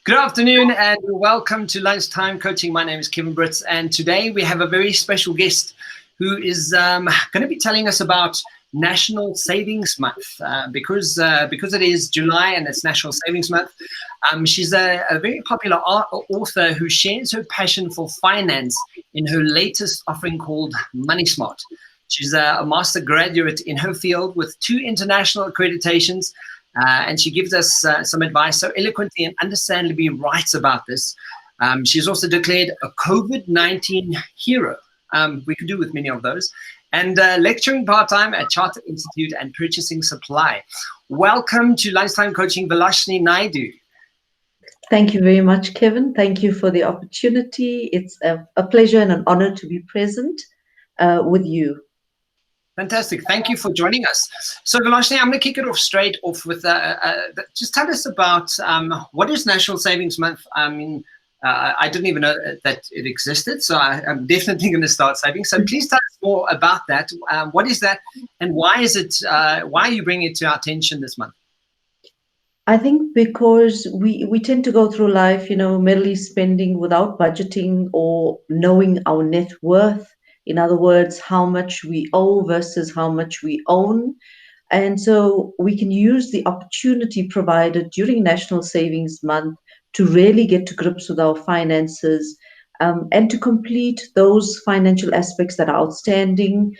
Good afternoon and welcome to Lunchtime Coaching. My name is Kevin Britz, and today we have a very special guest who is going to be telling us about National Savings Month because it is July and it's National Savings Month. She's a very popular author who shares her passion for finance in her latest offering called Money Smart. She's a master graduate in her field with 2 international accreditations. And she gives us some advice so eloquently and understandably writes about this. She's also declared a COVID-19 hero. We could do with many of those. And lecturing part-time at Chartered Institute and Purchasing Supply. Welcome to Lunchtime Coaching, Vilochanee Naidoo. Thank you very much, Kevin. Thank you for the opportunity. It's a pleasure and an honor to be present with you. Fantastic. Thank you for joining us. So, Vilochanee, I'm going to kick it off straight off with just tell us about what is National Savings Month. I mean, I didn't even know that it existed, so I'm definitely going to start saving. So please tell us more about that. What is that, and why is it? Why are you bringing it to our attention this month? I think because we tend to go through life, merely spending without budgeting or knowing our net worth. In other words, how much we owe versus how much we own. And so we can use the opportunity provided during National Savings Month to really get to grips with our finances and to complete those financial aspects that are outstanding,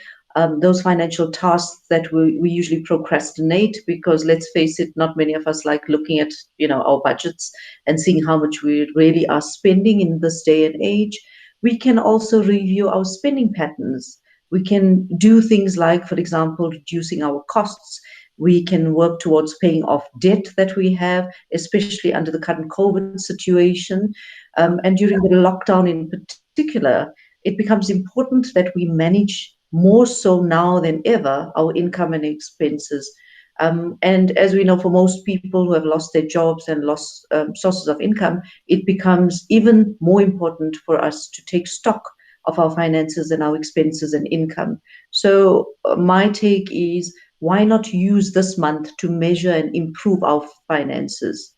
those financial tasks that we usually procrastinate because, let's face it, not many of us like looking at our budgets and seeing how much we really are spending in this day and age. We can also review our spending patterns. We can do things like, for example, reducing our costs. We can work towards paying off debt that we have, especially under the current COVID situation. And during the lockdown in particular, it becomes important that we manage more so now than ever our income and expenses. And as we know, for most people who have lost their jobs and lost sources of income, it becomes even more important for us to take stock of our finances and our expenses and income. So my take is, why not use this month to measure and improve our finances?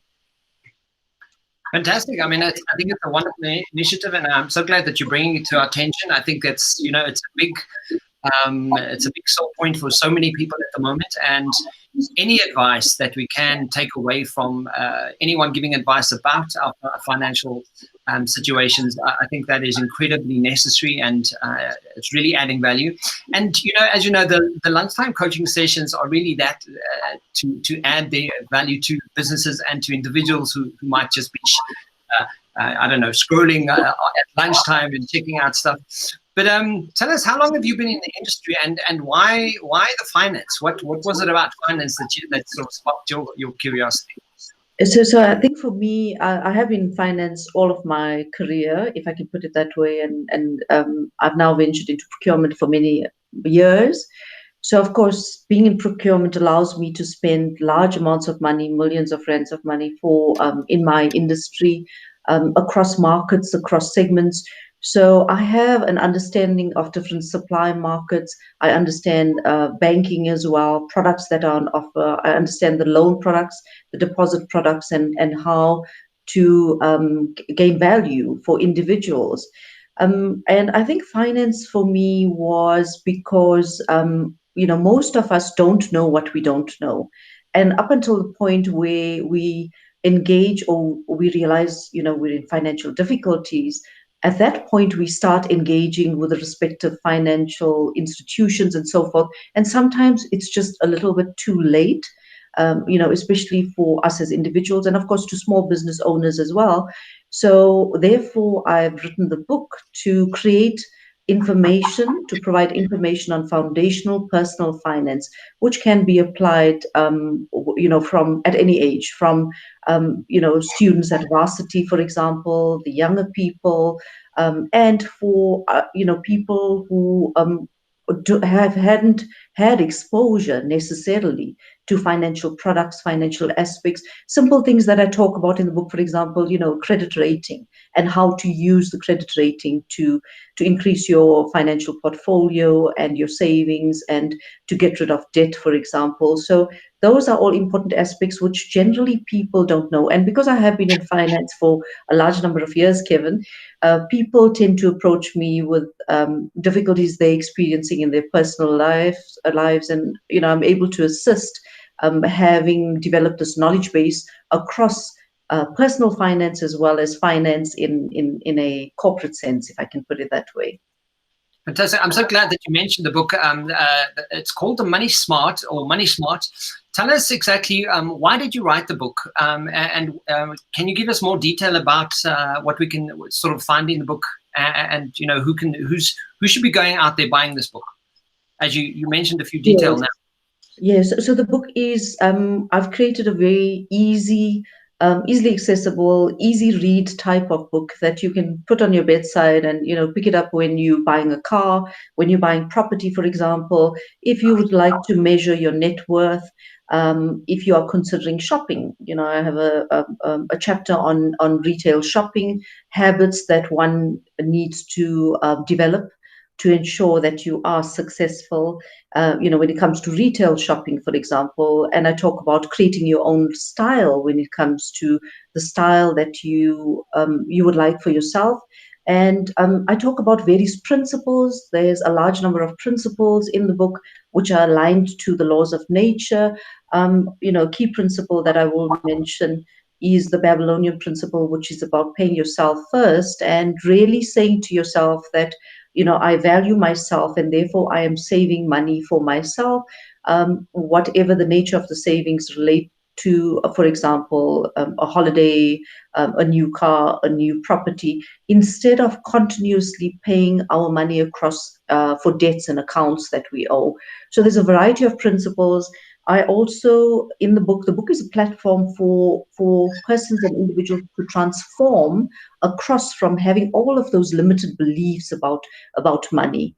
Fantastic. I mean, I think it's a wonderful initiative, and I'm so glad that you're bringing it to our attention. I think it's a big sore point for so many people at the moment, and any advice that we can take away from anyone giving advice about our financial situations, I think that is incredibly necessary, and it's really adding value. And as you know, the lunchtime coaching sessions are really that to add their value to businesses and to individuals who might just be I don't know, scrolling at lunchtime and checking out stuff. But tell us, how long have you been in the industry, and why the finance? What was it about finance that sort of sparked your curiosity? So I think for me, I have been in finance all of my career, if I can put it that way, and I've now ventured into procurement for many years. So of course, being in procurement allows me to spend large amounts of money, millions of rands of money for in my industry, across markets, across segments. So I have an understanding of different supply markets. I understand banking as well, products that are on offer. I understand the loan products, the deposit products, and how to gain value for individuals. And I think finance for me was because, most of us don't know what we don't know. And up until the point where we engage or we realize, we're in financial difficulties, at that point, we start engaging with the respective financial institutions and so forth. And sometimes it's just a little bit too late, especially for us as individuals and, of course, to small business owners as well. So therefore, I've written the book to create information, to provide information on foundational personal finance, which can be applied, from at any age, from, students at varsity, for example, the younger people, and for, people who hadn't had exposure necessarily to financial products, financial aspects, simple things that I talk about in the book, for example, credit rating and how to use the credit rating to increase your financial portfolio and your savings and to get rid of debt, for example. So those are all important aspects which generally people don't know. And because I have been in finance for a large number of years, Kevin, people tend to approach me with difficulties they're experiencing in their personal lives, and I'm able to assist, having developed this knowledge base across personal finance as well as finance in a corporate sense, if I can put it that way. Fantastic. I'm so glad that you mentioned the book. It's called The Money Smart or Money Smart. Tell us exactly why did you write the book, and can you give us more detail about what we can sort of find in the book, and who should be going out there buying this book, as you mentioned a few details now. Yes, so the book is, I've created a very easily accessible, easy read type of book that you can put on your bedside and, pick it up when you're buying a car, when you're buying property, for example, if you would like to measure your net worth, if you are considering shopping. I have a chapter on retail shopping habits that one needs to develop to ensure that you are successful, when it comes to retail shopping, for example. And I talk about creating your own style when it comes to the style that you would like for yourself. And I talk about various principles. There's a large number of principles in the book which are aligned to the laws of nature. Key principle that I will mention is the Babylonian principle, which is about paying yourself first and really saying to yourself that, I value myself and therefore I am saving money for myself, whatever the nature of the savings relate to, for example, a holiday, a new car, a new property, instead of continuously paying our money across for debts and accounts that we owe. So there's a variety of principles. I also, in the book is a platform for persons and individuals to transform across from having all of those limited beliefs about money.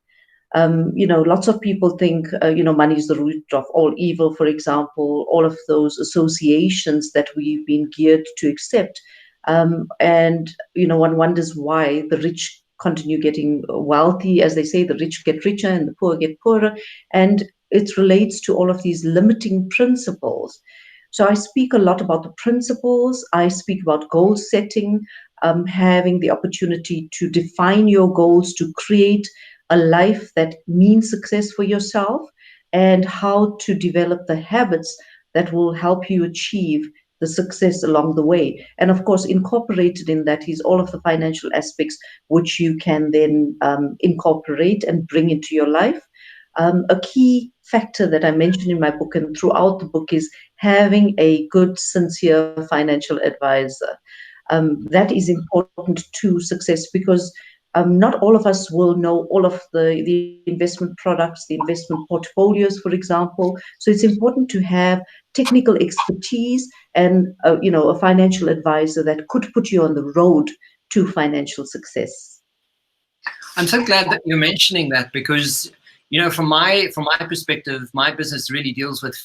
Lots of people think, money is the root of all evil, for example, all of those associations that we've been geared to accept. And one wonders why the rich continue getting wealthy. As they say, the rich get richer and the poor get poorer. And it relates to all of these limiting principles. So I speak a lot about the principles. I speak about goal setting, having the opportunity to define your goals, to create a life that means success for yourself, and how to develop the habits that will help you achieve the success along the way. And of course, incorporated in that is all of the financial aspects which you can then incorporate and bring into your life. A key factor that I mentioned in my book and throughout the book is having a good, sincere financial advisor. That is important to success because not all of us will know all of the investment products, the investment portfolios, for example. So it's important to have technical expertise and a financial advisor that could put you on the road to financial success. I'm so glad that you're mentioning that because, from my perspective, my business really deals with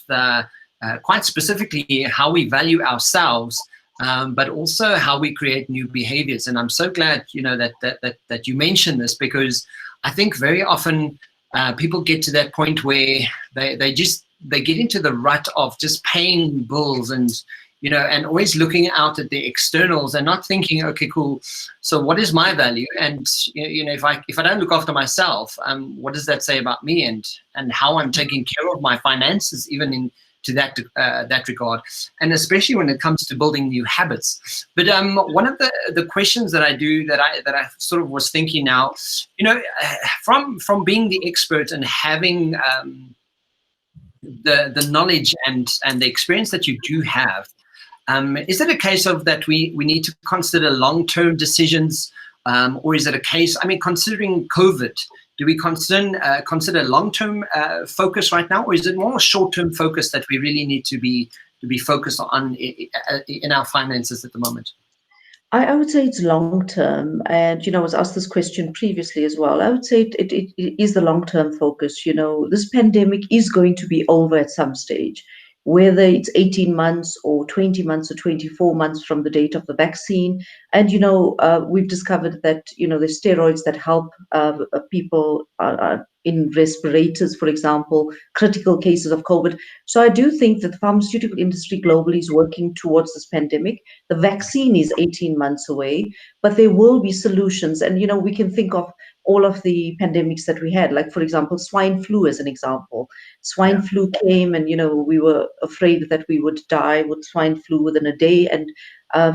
quite specifically how we value ourselves, but also how we create new behaviors. And I'm so glad, that you mentioned this because I think very often people get to that point where they get into the rut of just paying bills and always looking out at the externals and not thinking, okay, cool. So what is my value? And if I don't look after myself, what does that say about me and how I'm taking care of my finances, even to that regard, and especially when it comes to building new habits. But one of the questions that I sort of was thinking now, from being the expert and having the knowledge and the experience that you do have, is it a case of that we need to consider long-term decisions, or is it a case, considering COVID, do we consider long-term focus right now, or is it more short-term focus that we really need to be focused on in our finances at the moment? I would say it's long-term, and I was asked this question previously as well. I would say it is the long-term focus. This pandemic is going to be over at some stage. whether it's 18 months or 20 months or 24 months from the date of the vaccine. And, we've discovered that, there's steroids that help people in respirators, for example, critical cases of COVID. So I do think that the pharmaceutical industry globally is working towards this pandemic. The vaccine is 18 months away, but there will be solutions. And, we can think of all of the pandemics that we had, like, for example, swine flu as an example. Swine Yeah. flu came, and, we were afraid that we would die with swine flu within a day. And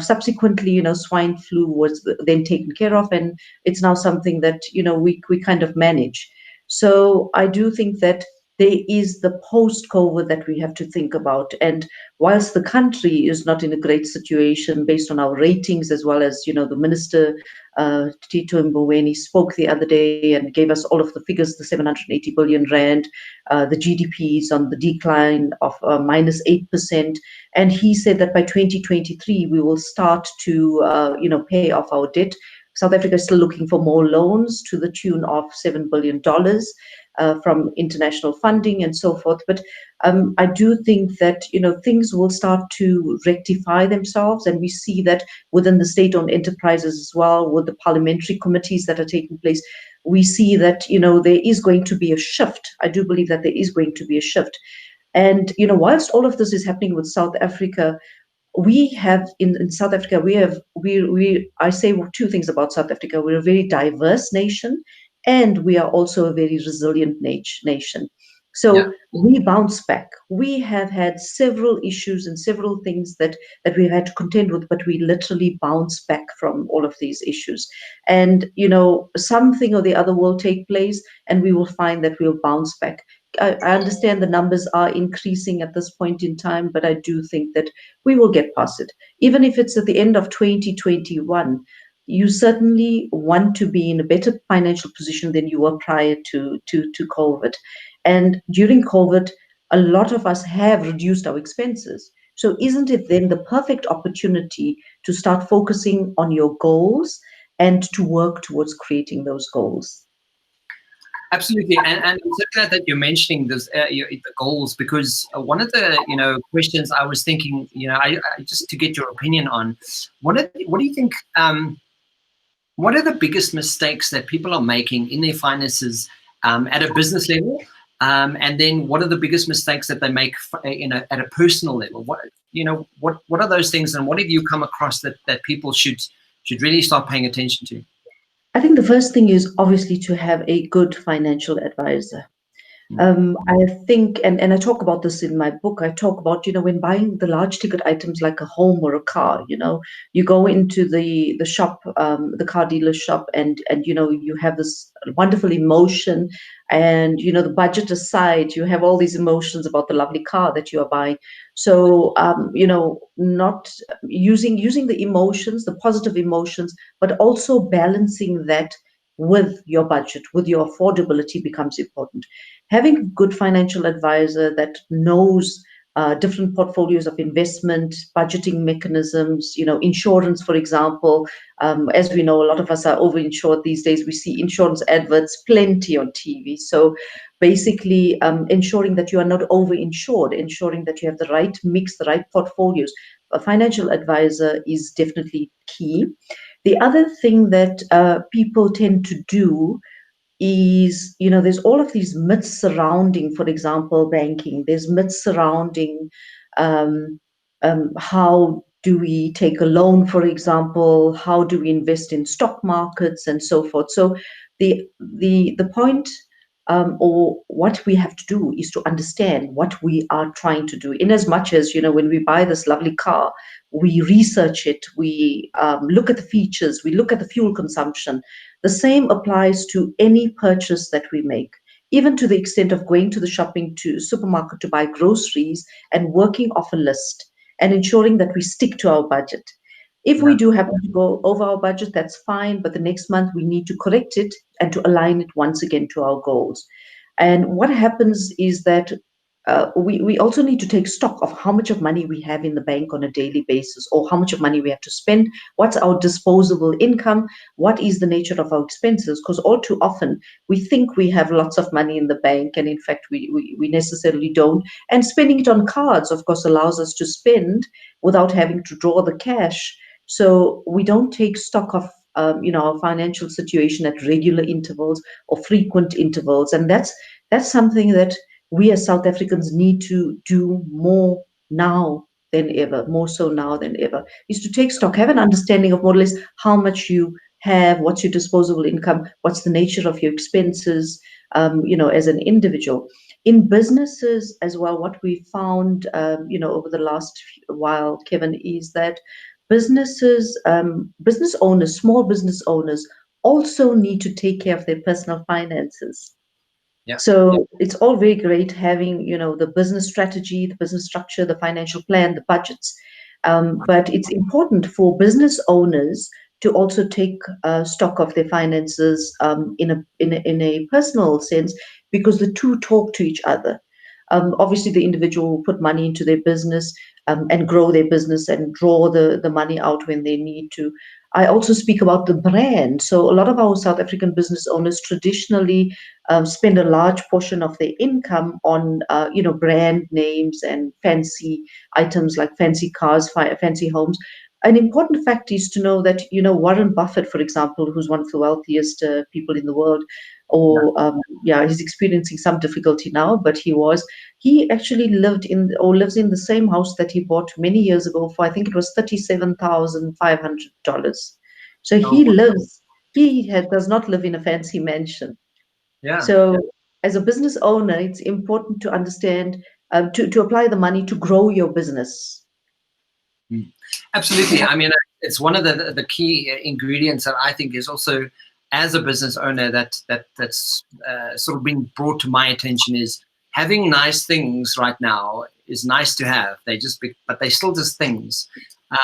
subsequently, swine flu was then taken care of, and it's now something that, we kind of manage. So I do think that there is the post-COVID that we have to think about. And whilst the country is not in a great situation based on our ratings, as well as, the minister, Tito Mboweni, spoke the other day and gave us all of the figures, the 780 billion rand, the GDP is on the decline of -8%. And he said that by 2023, we will start to, pay off our debt. South Africa is still looking for more loans to the tune of $7 billion from international funding and so forth. But I do think that, things will start to rectify themselves. And we see that within the state-owned enterprises as well, with the parliamentary committees that are taking place. We see that, there is going to be a shift. I do believe that there is going to be a shift. And, whilst all of this is happening with South Africa, we have in South Africa, I say two things about South Africa. We're a very diverse nation, and we are also a very resilient nation. Yeah. So we bounce back. We have had several issues and several things that we've had to contend with, but we literally bounce back from all of these issues. And, something or the other will take place, and we will find that we'll bounce back. I understand the numbers are increasing at this point in time, but I do think that we will get past it. Even if it's at the end of 2021, you certainly want to be in a better financial position than you were prior to COVID. And during COVID, a lot of us have reduced our expenses. So isn't it then the perfect opportunity to start focusing on your goals and to work towards creating those goals? Absolutely, and I'm so glad that you're mentioning this, the goals, because one of the questions I was thinking, I just to get your opinion on, what do you think? What are the biggest mistakes that people are making in their finances at a business level, and then what are the biggest mistakes that they make, at a personal level? What are those things, and what have you come across that people should really start paying attention to? I think the first thing is obviously to have a good financial advisor. I think, and I talk about this in my book, I talk about, when buying the large ticket items like a home or a car, you go into the shop, the car dealer shop, and you have this wonderful emotion, and, the budget aside, you have all these emotions about the lovely car that you are buying. So, not using the emotions, the positive emotions, but also balancing that with your budget, with your affordability becomes important. Having a good financial advisor that knows different portfolios of investment, budgeting mechanisms, insurance, for example. As we know, a lot of us are overinsured these days. We see insurance adverts plenty on TV. So basically ensuring that you are not overinsured, ensuring that you have the right mix, the right portfolios. A financial advisor is definitely key. The other thing that people tend to do is, there's all of these myths surrounding, for example, banking. There's myths surrounding um, how do we take a loan, for example, how do we invest in stock markets and so forth. So the point, or what we have to do is to understand what we are trying to do. In as much as, when we buy this lovely car, we research it, we look at the features, we look at the fuel consumption. The same applies to any purchase that we make, even to the extent of going to the supermarket to buy groceries and working off a list and ensuring that we stick to our budget. If we do happen to go over our budget, that's fine, but the next month we need to correct it and to align it once again to our goals. And what happens is that we also need to take stock of how much of money we have in the bank on a daily basis, or how much of money we have to spend, what's our disposable income, what is the nature of our expenses, because all too often we think we have lots of money in the bank, and in fact we necessarily don't. And spending it on cards, of course, allows us to spend without having to draw the cash. So we don't take stock of our financial situation at regular intervals or frequent intervals, and that's something that we as South Africans need to do more now than ever, more so now than ever, is to take stock, have an understanding of more or less how much you have, what's your disposable income, what's the nature of your expenses, as an individual. In businesses as well, what we found, over the last while, Kevin, is that business owners, small business owners, also need to take care of their personal finances. Yeah. So it's all very great having, the business strategy, the business structure, the financial plan, the budgets. But it's important for business owners to also take stock of their finances in a personal sense, because the two talk to each other. Obviously, the individual will put money into their business and grow their business and draw the money out when they need to. I also speak about the brand. So a lot of our South African business owners traditionally spend a large portion of their income on, brand names and fancy items like fancy cars, fancy homes. An important fact is to know that, Warren Buffett, for example, who's one of the wealthiest people in the world, or he's experiencing some difficulty now, but he actually lived in, or lives in, the same house that he bought many years ago for, I think it was $37,500. So Oh, does not live in a fancy mansion. yeah. So as a business owner, it's important to understand, to apply the money to grow your business. Mm. Absolutely. I mean, it's one of the key ingredients that I think is also, as a business owner, that's sort of been brought to my attention, is having nice things right now is nice to have. But they still just things.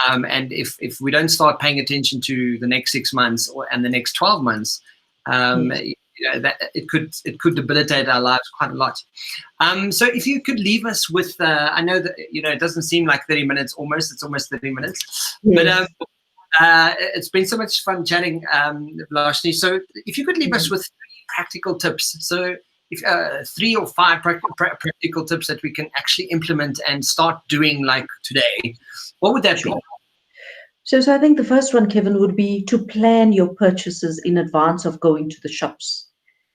And if we don't start paying attention to the next 6 months and the next 12 months, that it could debilitate our lives quite a lot. So if you could leave us with, I know that it doesn't seem like 30 minutes. It's almost 30 minutes. Yes. But it's been so much fun chatting, Vilochanee. So if you could leave us with 3 practical tips. So if 3 or 5 practical tips that we can actually implement and start doing like today, what would that be? So I think the first one, Kevin, would be to plan your purchases in advance of going to the shops,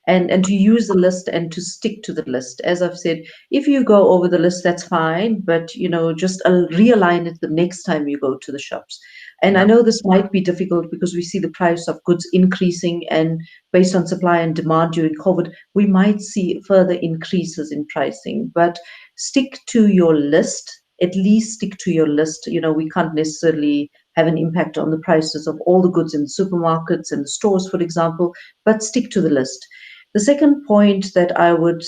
and to use the list and to stick to the list. As I've said, if you go over the list, that's fine, but just realign it the next time you go to the shops. And I know this might be difficult because we see the price of goods increasing, and based on supply and demand during COVID, we might see further increases in pricing. But stick to your list. At least stick to your list. We can't necessarily have an impact on the prices of all the goods in the supermarkets and the stores, for example, but stick to the list. The second point that I would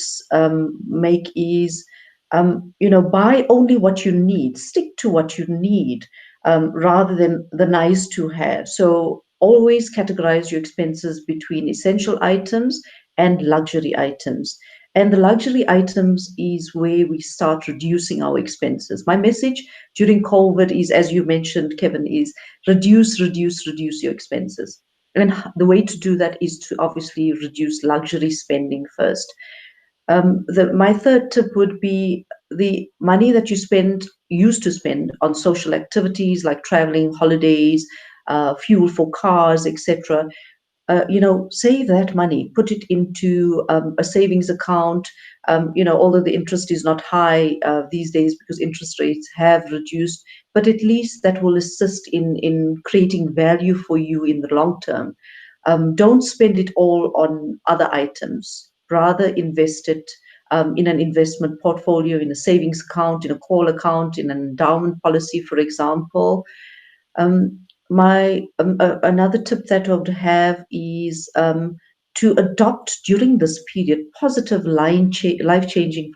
make is, buy only what you need. Stick to what you need, rather than the nice to have. So always categorize your expenses between essential items and luxury items. And the luxury items is where we start reducing our expenses. My message during COVID is, as you mentioned, Kevin, is reduce your expenses. And the way to do that is to obviously reduce luxury spending first. My third tip would be the money that you used to spend on social activities like traveling, holidays, fuel for cars, etc. Save that money, put it into a savings account. Although the interest is not high these days because interest rates have reduced, but at least that will assist in creating value for you in the long term. Don't spend it all on other items. Rather invest it in an investment portfolio, in a savings account, in a call account, in an endowment policy, for example. Another tip that I would have is to adopt during this period positive life-changing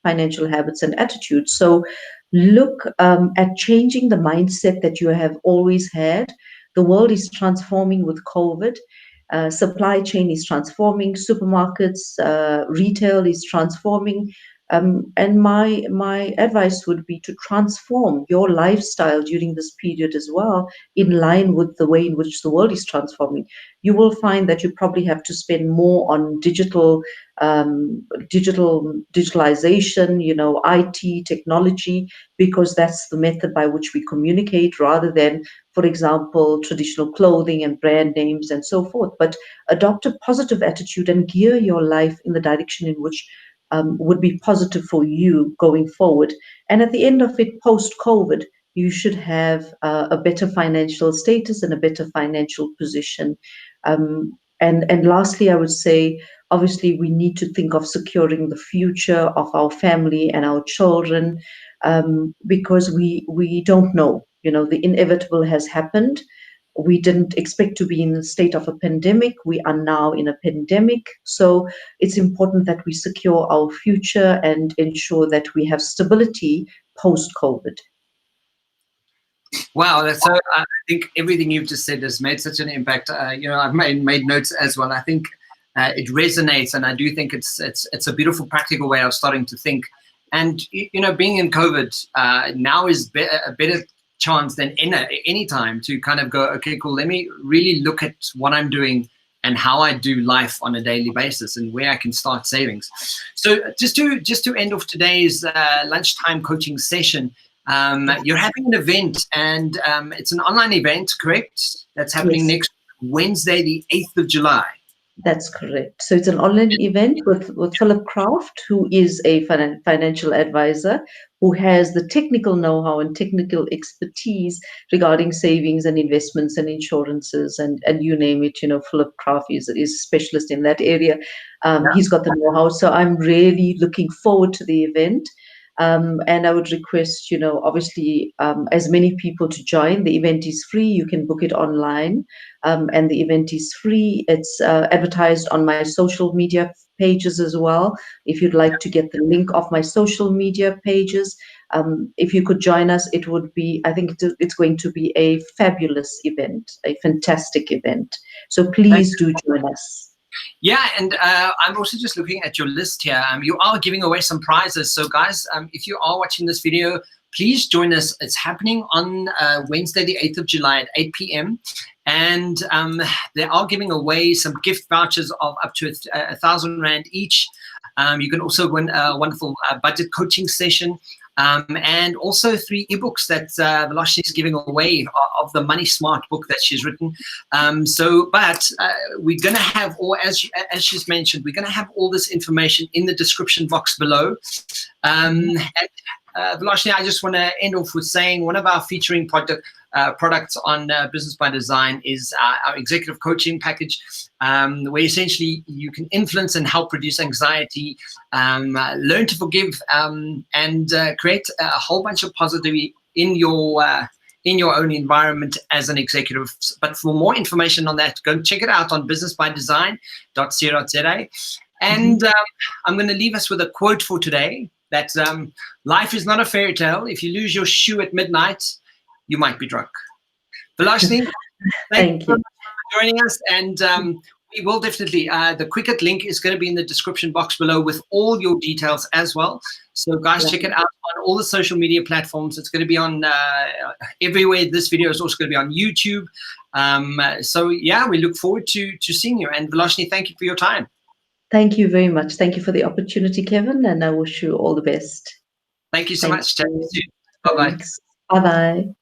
financial habits and attitudes. So look at changing the mindset that you have always had. The world is transforming with COVID. Supply chain is transforming. Supermarkets, retail is transforming. And my advice would be to transform your lifestyle during this period as well, in line with the way in which the world is transforming. You will find that you probably have to spend more on digitalization, IT, technology, because that's the method by which we communicate, rather than, for example, traditional clothing and brand names and so forth. But adopt a positive attitude and gear your life in the direction in which would be positive for you going forward. And at the end of it, post-COVID, you should have a better financial status and a better financial position. And lastly, I would say, obviously, we need to think of securing the future of our family and our children, because we don't know. The inevitable has happened. We didn't expect to be in the state of a pandemic. We are now in a pandemic. So it's important that we secure our future and ensure that we have stability post-COVID. Wow, that's so. I think everything you've just said has made such an impact. I've made notes as well. I think it resonates, and I do think it's a beautiful, practical way of starting to think. And being in COVID now is a better chance than any time to kind of go, okay, cool. Let me really look at what I'm doing and how I do life on a daily basis, and where I can start savings. So just to end off today's lunchtime coaching session. You're having an event, and it's an online event, correct? That's happening next Wednesday, the 8th of July. That's correct. So it's an online event with Philip Kraft, who is a financial advisor, who has the technical know-how and technical expertise regarding savings and investments and insurances and you name it. Philip Kraft is a specialist in that area. He's got the know-how. So I'm really looking forward to the event. And I would request, obviously, as many people to join. The event is free. You can book it online, and the event is free. It's advertised on my social media pages as well. If you'd like to get the link of my social media pages, if you could join us, it would be, I think it's going to be a fabulous event, a fantastic event. So please do join us. Yeah, and I'm also just looking at your list here. You are giving away some prizes. So guys, if you are watching this video, please join us. It's happening on Wednesday, the 8th of July at 8 p.m. And they are giving away some gift vouchers of up to 1,000 Rand each. You can also win a wonderful budget coaching session. And also 3 ebooks that Vilochanee is giving away of the Money Smart book that she's written. But we're going to have, as she's mentioned, we're going to have all this information in the description box below. And Vilochanee, I just want to end off with saying one of our featuring products on Business by Design is our executive coaching package, where essentially you can influence and help reduce anxiety, learn to forgive, and create a whole bunch of positivity in your own environment as an executive. But for more information on that, go and check it out on businessbydesign.co.za. And I'm going to leave us with a quote for today, that life is not a fairy tale. If you lose your shoe at midnight, you might be drunk. Vilochanee, thank you for joining us. And we will definitely, the Quicket link is going to be in the description box below with all your details as well. So guys, check it out on all the social media platforms. It's going to be on everywhere. This video is also going to be on YouTube. So yeah, we look forward to seeing you. And Vilochanee, thank you for your time. Thank you very much. Thank you for the opportunity, Kevin, and I wish you all the best. Thank you so much. Bye-bye. Bye-bye.